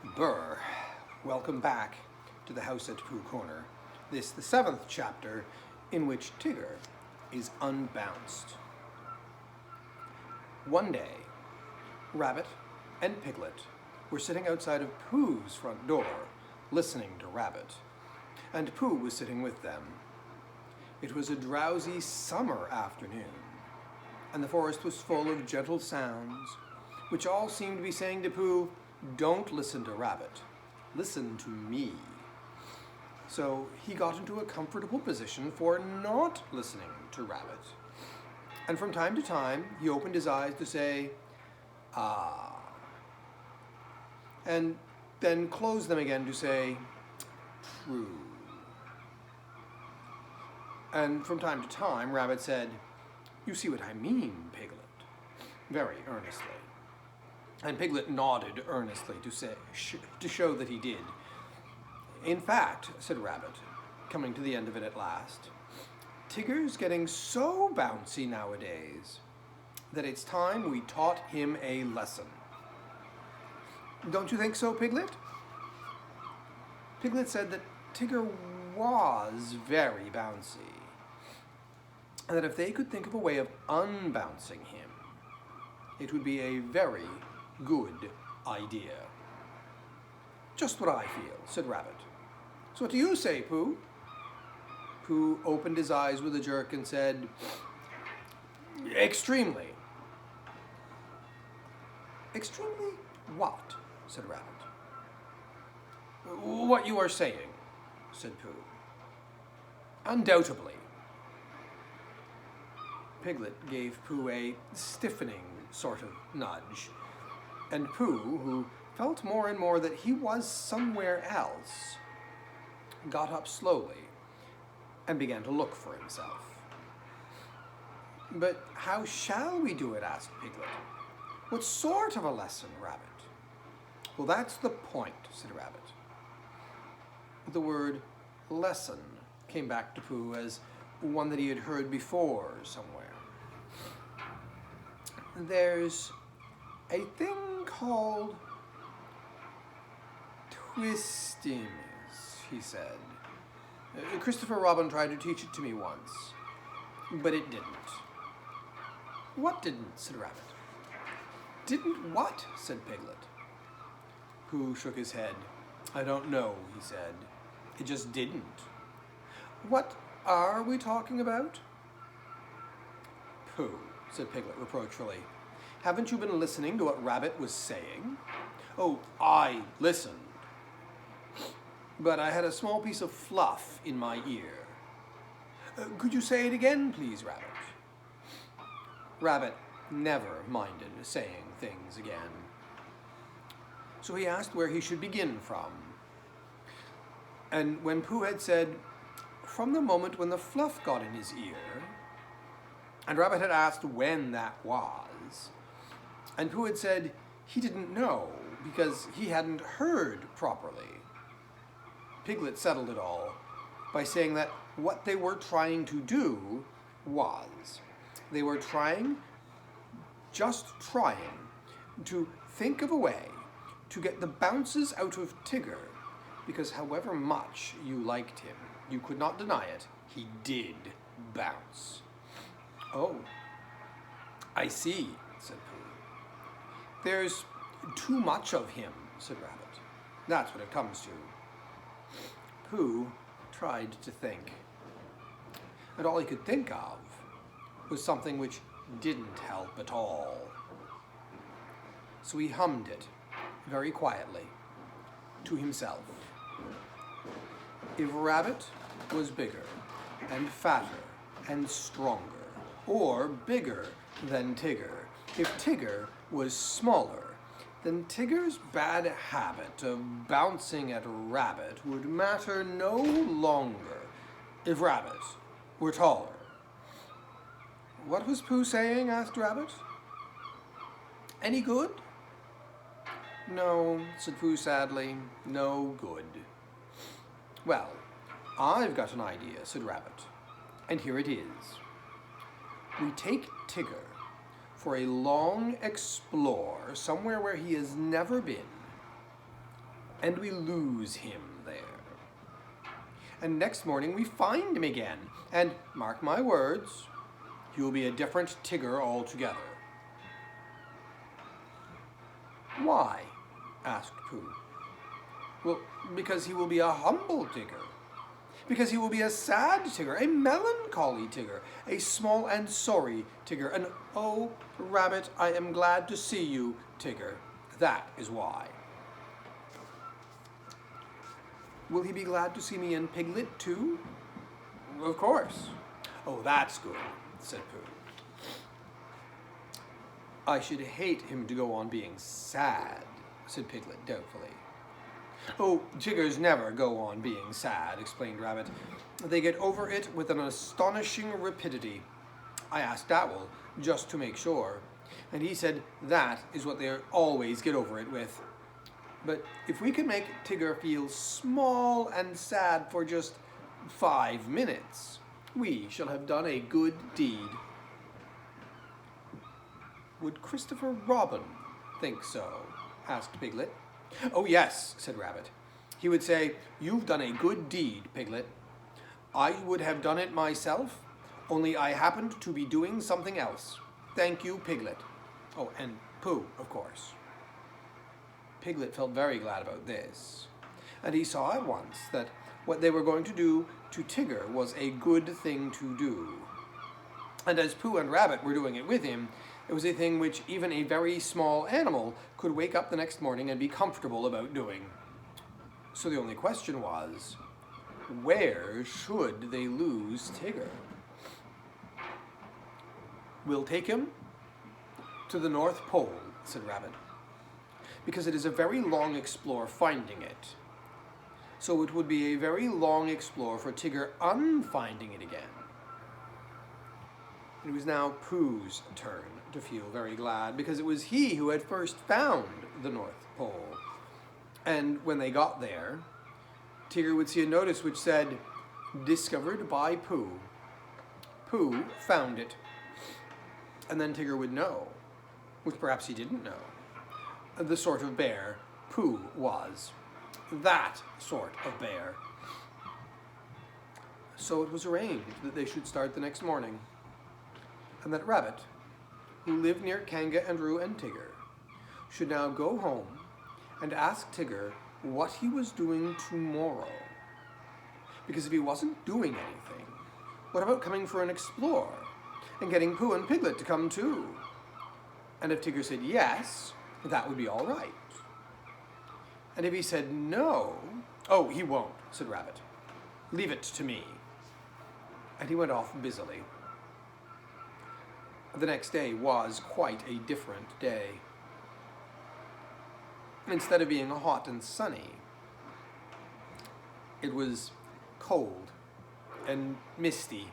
Burr, welcome back to the house at Pooh Corner. This the 7th chapter in which Tigger is unbounced. One day, Rabbit and Piglet were sitting outside of Pooh's front door, listening to Rabbit, and Pooh was sitting with them. It was a drowsy summer afternoon, and the forest was full of gentle sounds, which all seemed to be saying to Pooh, "Don't listen to Rabbit, listen to me." So he got into a comfortable position for not listening to Rabbit. And from time to time, he opened his eyes to say, "Ah," and then closed them again to say, "True." And from time to time, Rabbit said, "You see what I mean, Piglet," very earnestly. And Piglet nodded earnestly to show that he did. "In fact," said Rabbit, coming to the end of it at last, "Tigger's getting so bouncy nowadays that it's time we taught him a lesson. Don't you think so, Piglet?" Piglet said that Tigger was very bouncy, and that if they could think of a way of unbouncing him, it would be a very good idea. "Just what I feel," said Rabbit. "So what do you say, Pooh?" Pooh opened his eyes with a jerk and said, "Extremely." "Extremely what?" said Rabbit. "What you are saying," said Pooh. "Undoubtedly." Piglet gave Pooh a stiffening sort of nudge, and Pooh, who felt more and more that he was somewhere else, got up slowly and began to look for himself. "But how shall we do it?" asked Piglet. "What sort of a lesson, Rabbit?" "Well, that's the point," said Rabbit. The word lesson came back to Pooh as one that he had heard before somewhere. "There's a thing called twistiness," he said. "Christopher Robin tried to teach it to me once, but it didn't." "What didn't?" said Rabbit. "Didn't what?" said Piglet. Pooh shook his head. "I don't know," he said. "It just didn't." "What are we talking about?" "Pooh," said Piglet reproachfully. "Haven't you been listening to what Rabbit was saying?" "Oh, I listened, but I had a small piece of fluff in my ear." "Could you say it again, please, Rabbit?" Rabbit never minded saying things again. So he asked where he should begin from. And when Pooh had said, "From the moment when the fluff got in his ear," and Rabbit had asked when that was, and Pooh had said he didn't know because he hadn't heard properly, Piglet settled it all by saying that what they were trying to do was, they were just trying to think of a way to get the bounces out of Tigger, because however much you liked him, you could not deny it, he did bounce. "Oh, I see," said Pooh. "There's too much of him," said Rabbit. "That's what it comes to." Pooh tried to think, and all he could think of was something which didn't help at all. So he hummed it very quietly to himself. "If Rabbit was bigger and fatter and stronger, or bigger than Tigger, if Tigger was smaller, then Tigger's bad habit of bouncing at Rabbit would matter no longer if Rabbit were taller." "What was Pooh saying?" asked Rabbit. "Any good?" "No," said Pooh sadly, "no good." "Well, I've got an idea," said Rabbit, "and here it is. We take Tigger for a long explore somewhere where he has never been, and we lose him there. And next morning we find him again, and, mark my words, he will be a different Tigger altogether. Why? Asked Pooh. Well, because he will be a humble Tigger. Because he will be a sad Tigger, a melancholy Tigger, a small and sorry Tigger, and oh, Rabbit, I am glad to see you, Tigger. That is why. Will he be glad to see me and Piglet, too? Of course. Oh, that's good, said Pooh. I should hate him to go on being sad, said Piglet doubtfully. Oh, Tiggers never go on being sad, explained Rabbit. They get over it with an astonishing rapidity. I asked Owl, just to make sure, and he said that is what they always get over it with. But if we can make Tigger feel small and sad for just 5 minutes, we shall have done a good deed. Would Christopher Robin think so? Asked Piglet. Oh, yes, said Rabbit. He would say, you've done a good deed, Piglet. I would have done it myself, only I happened to be doing something else. Thank you, Piglet. Oh, and Pooh, of course. Piglet felt very glad about this, and he saw at once that what they were going to do to Tigger was a good thing to do. And as Pooh and Rabbit were doing it with him, it was a thing which even a very small animal could wake up the next morning and be comfortable about doing. So the only question was, where should they lose Tigger? We'll take him to the North Pole, said Rabbit, because it is a very long explore finding it. So it would be a very long explore for Tigger unfinding it again. It was now Pooh's turn to feel very glad, because it was he who had first found the North Pole. And when they got there, Tigger would see a notice which said, discovered by Pooh. Pooh found it. And then Tigger would know, which perhaps he didn't know, the sort of bear Pooh was. That sort of bear. So it was arranged that they should start the next morning, and that Rabbit, who lived near Kanga and Roo and Tigger, should now go home and ask Tigger what he was doing tomorrow. Because if he wasn't doing anything, what about coming for an explore and getting Pooh and Piglet to come too? And if Tigger said yes, that would be all right. And if he said no, oh, he won't, said Rabbit. Leave it to me. And he went off busily. The next day was quite a different day. Instead of being hot and sunny, it was cold and misty.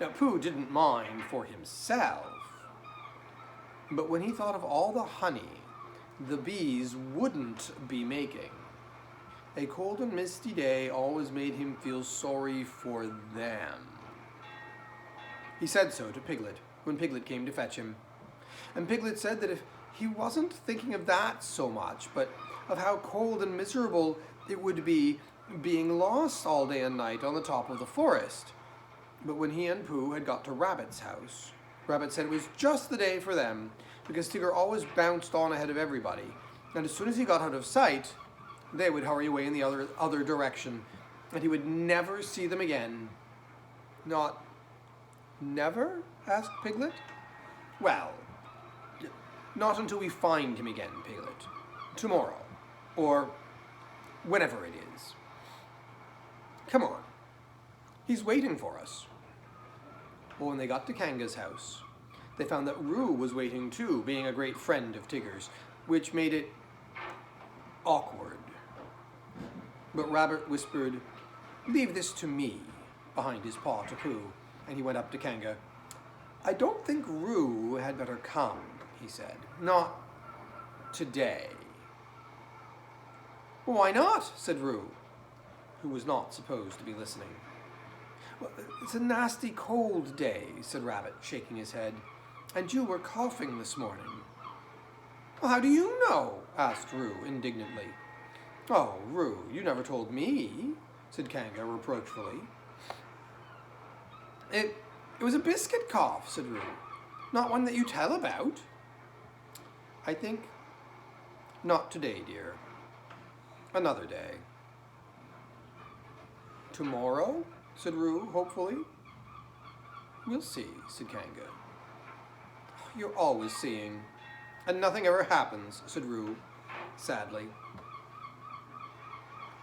Now, Pooh didn't mind for himself, but when he thought of all the honey the bees wouldn't be making, a cold and misty day always made him feel sorry for them. He said so to Piglet when Piglet came to fetch him. And Piglet said that if he wasn't thinking of that so much, but of how cold and miserable it would be being lost all day and night on the top of the forest. But when he and Pooh had got to Rabbit's house, Rabbit said it was just the day for them, because Tigger always bounced on ahead of everybody, and as soon as he got out of sight, they would hurry away in the other direction, and he would never see them again. Not never? Asked Piglet. Well, not until we find him again, Piglet. Tomorrow. Or whenever it is. Come on. He's waiting for us. Well, when they got to Kanga's house, they found that Roo was waiting too, being a great friend of Tigger's, which made it awkward. But Rabbit whispered, "Leave this to me," behind his paw to Pooh, and he went up to Kanga. "I don't think Roo had better come," he said. "Not today." "Why not?" said Roo, who was not supposed to be listening. "Well, it's a nasty cold day," said Rabbit, shaking his head. "And you were coughing this morning." "Well, how do you know?" asked Roo indignantly. Oh, Roo, you never told me, said Kanga reproachfully. It was a biscuit cough, said Roo. Not one that you tell about. I think not today, dear. Another day. Tomorrow, said Roo, hopefully. We'll see, said Kanga. You're always seeing. And nothing ever happens, said Roo, sadly.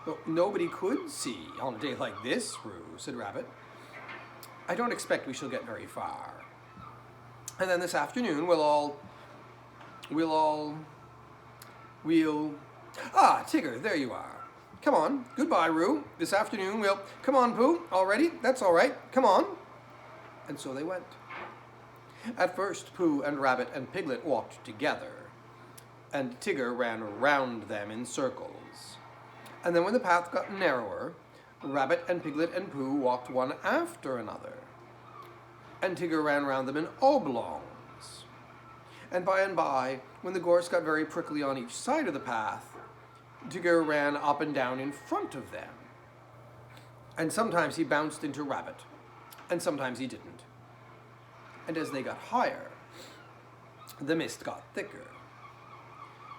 Well, nobody could see on a day like this, Roo, said Rabbit. I don't expect we shall get very far. And then this afternoon Ah, Tigger, there you are. Come on, goodbye, Roo. This afternoon come on, Pooh, already? That's all right, come on. And so they went. At first, Pooh and Rabbit and Piglet walked together, and Tigger ran round them in circles. And then when the path got narrower, Rabbit and Piglet and Pooh walked one after another, and Tigger ran round them in oblongs. And by, when the gorse got very prickly on each side of the path, Tigger ran up and down in front of them. And sometimes he bounced into Rabbit, and sometimes he didn't. And as they got higher, the mist got thicker,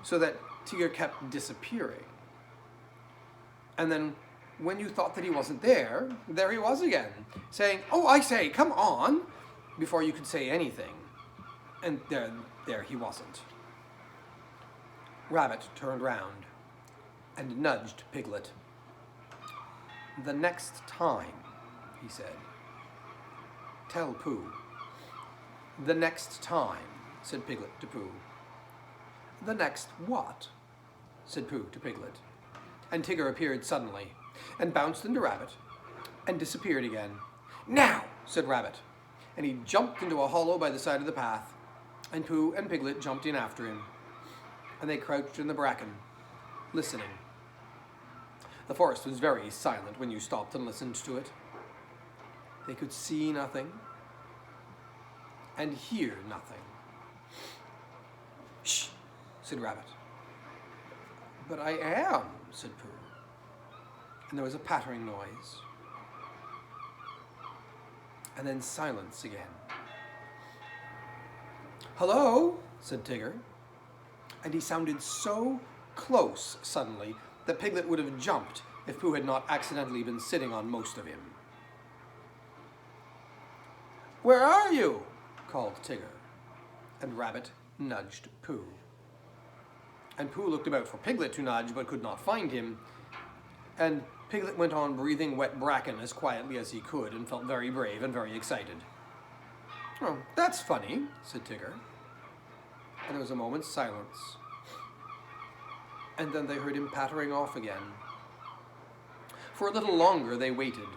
so that Tigger kept disappearing. And then when you thought that he wasn't there he was again, saying, "Oh, I say, come on," before you could say anything. And there he wasn't. Rabbit turned round and nudged Piglet. "The next time," he said. "Tell Pooh." "The next time," said Piglet to Pooh. "The next what?" said Pooh to Piglet. And Tigger appeared suddenly, and bounced into Rabbit, and disappeared again. "Now," said Rabbit, and he jumped into a hollow by the side of the path, and Pooh and Piglet jumped in after him, and they crouched in the bracken, listening. The forest was very silent when you stopped and listened to it. They could see nothing, and hear nothing. "Shh," said Rabbit. "But I am," said Pooh. And there was a pattering noise. And then silence again. "Hello," said Tigger. And he sounded so close suddenly that Piglet would have jumped if Pooh had not accidentally been sitting on most of him. "Where are you?" called Tigger. And Rabbit nudged Pooh. And Pooh looked about for Piglet to nudge, but could not find him. And Piglet went on breathing wet bracken as quietly as he could, and felt very brave and very excited. "Oh, that's funny," said Tigger. And there was a moment's silence. And then they heard him pattering off again. For a little longer they waited,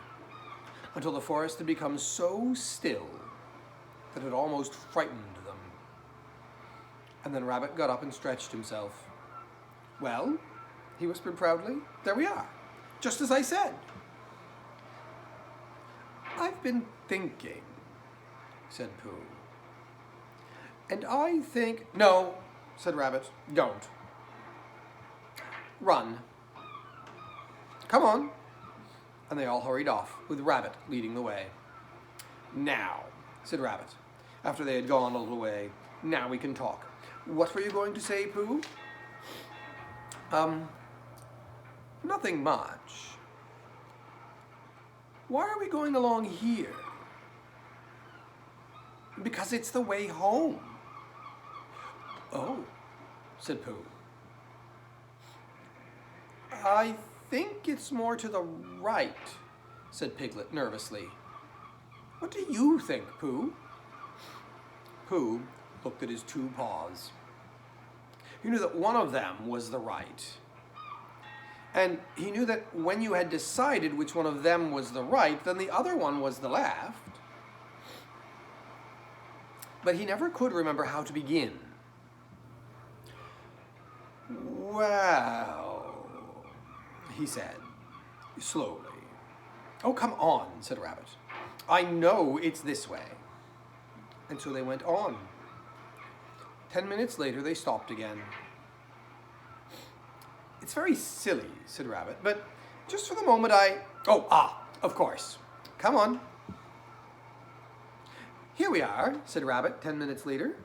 until the forest had become so still that it almost frightened them. And then Rabbit got up and stretched himself. "Well," he whispered proudly, "there we are, just as I said." "I've been thinking," said Pooh. "And I think—" "No," said Rabbit, "don't. Run. Come on." And they all hurried off, with Rabbit leading the way. "Now," said Rabbit, after they had gone a little way, "now we can talk. What were you going to say, Pooh?" Nothing much. Why are we going along here?" "Because it's the way home." "Oh," said Pooh. "I think it's more to the right," said Piglet nervously. "What do you think, Pooh?" Pooh looked at his two paws. He knew that one of them was the right. And he knew that when you had decided which one of them was the right, then the other one was the left. But he never could remember how to begin. "Well," he said, slowly. "Oh, come on," said Rabbit. "I know it's this way." And so they went on. 10 minutes later, they stopped again. It's very silly, said Rabbit, but just for the moment of course. Come on. Here we are, said Rabbit 10 minutes later.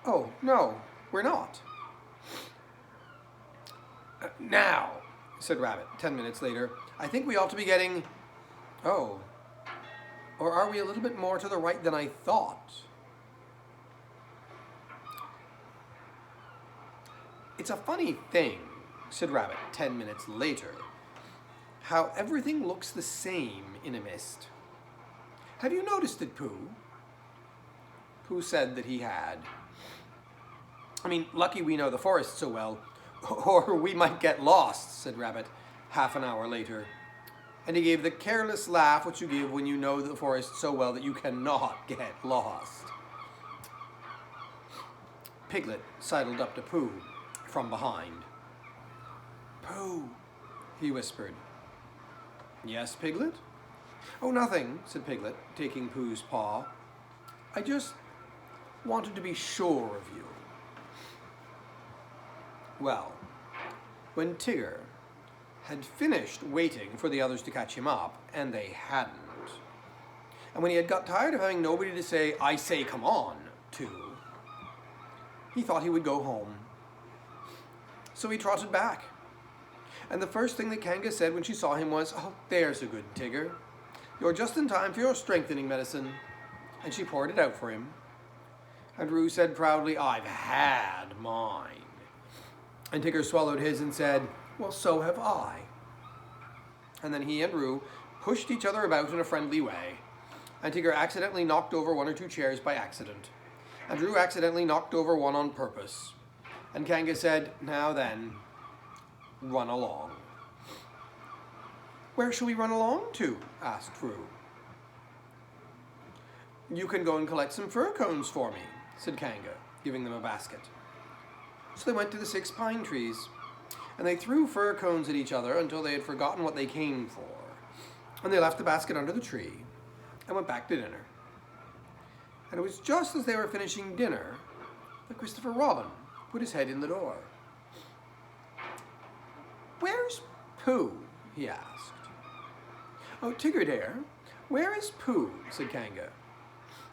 Oh, no, we're not. Now, said Rabbit 10 minutes later, I think we ought to be getting... Oh, or are we a little bit more to the right than I thought? It's a funny thing, said Rabbit 10 minutes later, how everything looks the same in a mist. Have you noticed it, Pooh? Pooh said that he had. I mean, lucky we know the forest so well, or we might get lost, said Rabbit half an hour later. And he gave the careless laugh which you give when you know the forest so well that you cannot get lost. Piglet sidled up to Pooh from behind. Pooh, he whispered. Yes, Piglet? Oh, nothing, said Piglet, taking Pooh's paw. I just wanted to be sure of you. Well, when Tigger had finished waiting for the others to catch him up, and they hadn't, and when he had got tired of having nobody to say, I say, come on, to, he thought he would go home. So he trotted back. And the first thing that Kanga said when she saw him was, oh, there's a good Tigger. You're just in time for your strengthening medicine. And she poured it out for him. And Roo said proudly, I've had mine. And Tigger swallowed his and said, well, so have I. And then he and Roo pushed each other about in a friendly way. And Tigger accidentally knocked over one or two chairs by accident. And Roo accidentally knocked over one on purpose. And Kanga said, now then, run along. Where shall we run along to? Asked Roo. You can go and collect some fir cones for me, said Kanga, giving them a basket. So they went to the 6 pine trees, and they threw fir cones at each other until they had forgotten what they came for. And they left the basket under the tree and went back to dinner. And it was just as they were finishing dinner that Christopher Robin put his head in the door. Where's Pooh? He asked. Oh, Tigger dear, where is Pooh? Said Kanga.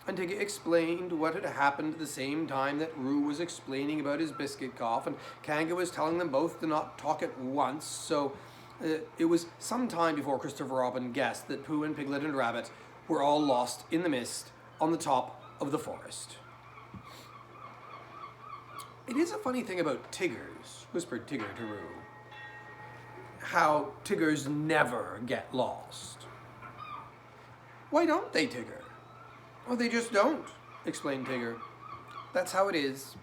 And Tigger explained what had happened at the same time that Roo was explaining about his biscuit cough, and Kanga was telling them both to not talk at once, so it was some time before Christopher Robin guessed that Pooh and Piglet and Rabbit were all lost in the mist on the top of the forest. It is a funny thing about Tiggers, whispered Tigger to Roo. How Tiggers never get lost. Why don't they, Tigger? Oh, they just don't, explained Tigger. That's how it is.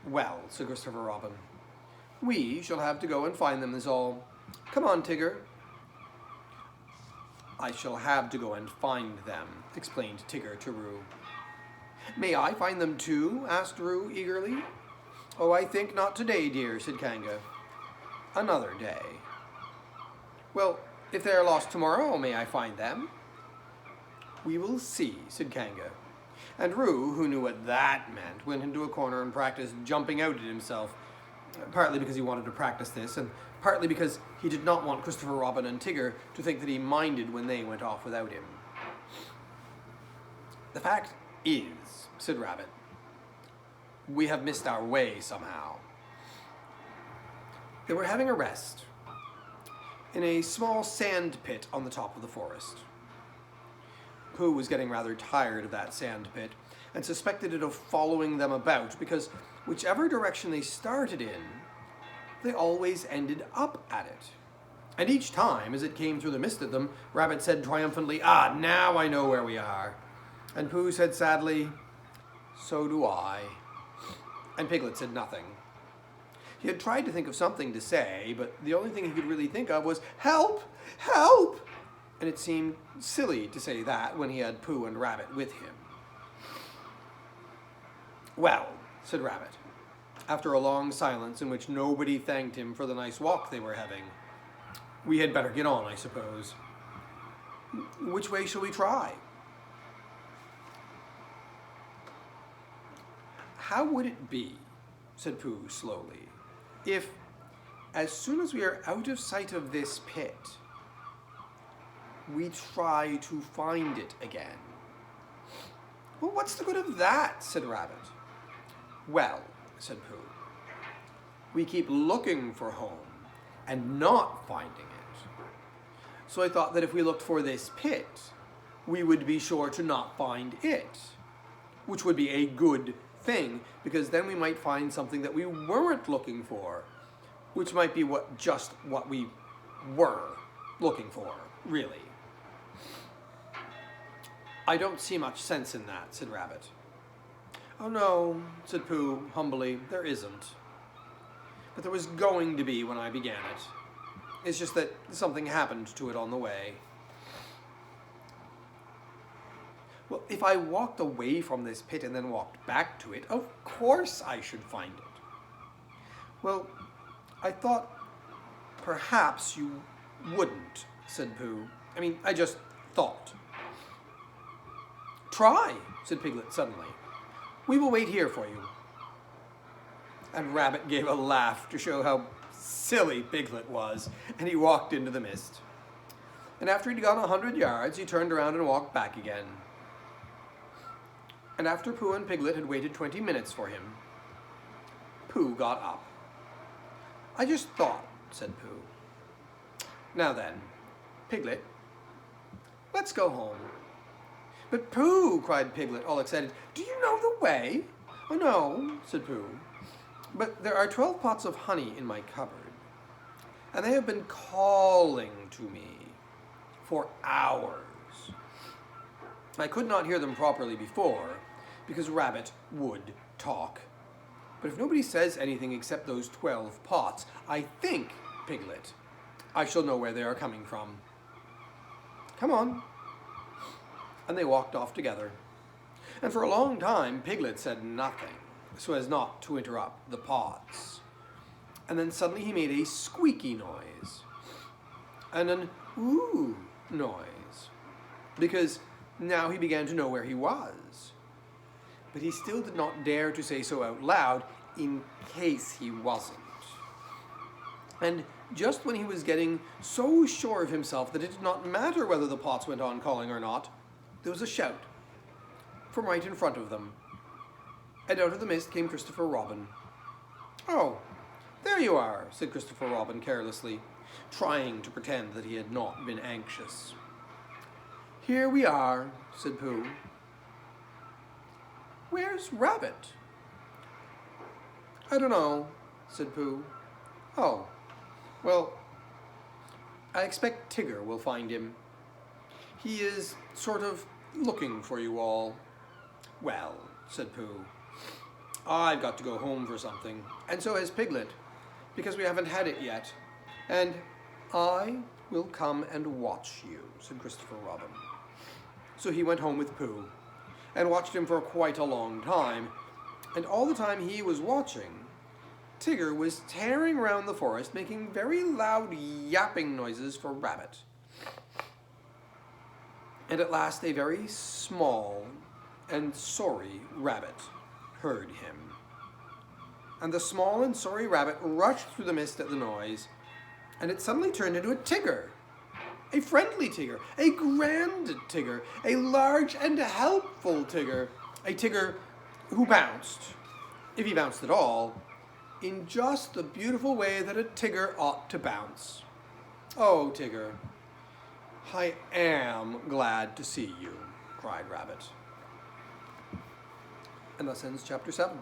Well, said Christopher Robin, we shall have to go and find them is all. Come on, Tigger. I shall have to go and find them, explained Tigger to Roo. May I find them too? Asked Roo eagerly. Oh, I think not today, dear, said Kanga. Another day. Well, if they are lost tomorrow, may I find them? We will see, said Kanga. And Roo, who knew what that meant, went into a corner and practiced jumping out at himself, partly because he wanted to practice this, and partly because he did not want Christopher Robin and Tigger to think that he minded when they went off without him. The fact is, said Rabbit, we have missed our way somehow. They were having a rest in a small sand pit on the top of the forest. Pooh was getting rather tired of that sand pit and suspected it of following them about because whichever direction they started in, they always ended up at it. And each time, as it came through the mist at them, Rabbit said triumphantly, "Ah, now I know where we are." And Pooh said sadly, "So do I." And Piglet said nothing. He had tried to think of something to say, but the only thing he could really think of was, "Help! Help!" And it seemed silly to say that when he had Pooh and Rabbit with him. "Well," said Rabbit, after a long silence in which nobody thanked him for the nice walk they were having, "we had better get on, I suppose. Which way shall we try?" "How would it be," said Pooh slowly, "if as soon as we are out of sight of this pit, we try to find it again. Well, what's the good of that? Said Rabbit. Well, said Pooh, we keep looking for home and not finding it. So I thought that if we looked for this pit, we would be sure to not find it, which would be a good thing, because then we might find something that we weren't looking for, which might be just what we were looking for, really. I don't see much sense in that, said Rabbit. Oh no, said Pooh humbly, there isn't. But there was going to be when I began it. It's just that something happened to it on the way. Well, if I walked away from this pit and then walked back to it, of course I should find it. Well, I thought perhaps you wouldn't, said Pooh. I just thought. Try, said Piglet suddenly. We will wait here for you. And Rabbit gave a laugh to show how silly Piglet was, and he walked into the mist. And after he'd gone 100 yards, he turned around and walked back again. And after Pooh and Piglet had waited 20 minutes for him, Pooh got up. I just thought, said Pooh. Now then, Piglet, let's go home. But Pooh, cried Piglet, all excited, do you know the way? Oh no, said Pooh. But there are 12 pots of honey in my cupboard, and they have been calling to me for hours. I could not hear them properly before, because Rabbit would talk. But if nobody says anything except those 12 pots, I think, Piglet, I shall know where they are coming from. Come on. And they walked off together. And for a long time, Piglet said nothing, so as not to interrupt the pots. And then suddenly he made a squeaky noise, and an ooh noise, because now he began to know where he was. But he still did not dare to say so out loud, in case he wasn't. And just when he was getting so sure of himself that it did not matter whether the pots went on calling or not, there was a shout from right in front of them. And out of the mist came Christopher Robin. Oh, there you are, said Christopher Robin carelessly, trying to pretend that he had not been anxious. Here we are, said Pooh. Where's Rabbit? I don't know, said Pooh. Oh, well, I expect Tigger will find him. He is sort of looking for you all. Well, said Pooh, I've got to go home for something, and so has Piglet, because we haven't had it yet. And I will come and watch you, said Christopher Robin. So he went home with Pooh, and watched him for quite a long time, and all the time he was watching, Tigger was tearing around the forest, making very loud yapping noises for Rabbit. And at last a very small and sorry Rabbit heard him. And the small and sorry Rabbit rushed through the mist at the noise, and it suddenly turned into a Tigger. A friendly Tigger, a grand Tigger, a large and helpful Tigger, a Tigger who bounced, if he bounced at all, in just the beautiful way that a Tigger ought to bounce. Oh, Tigger, I am glad to see you, cried Rabbit. And thus ends chapter 7.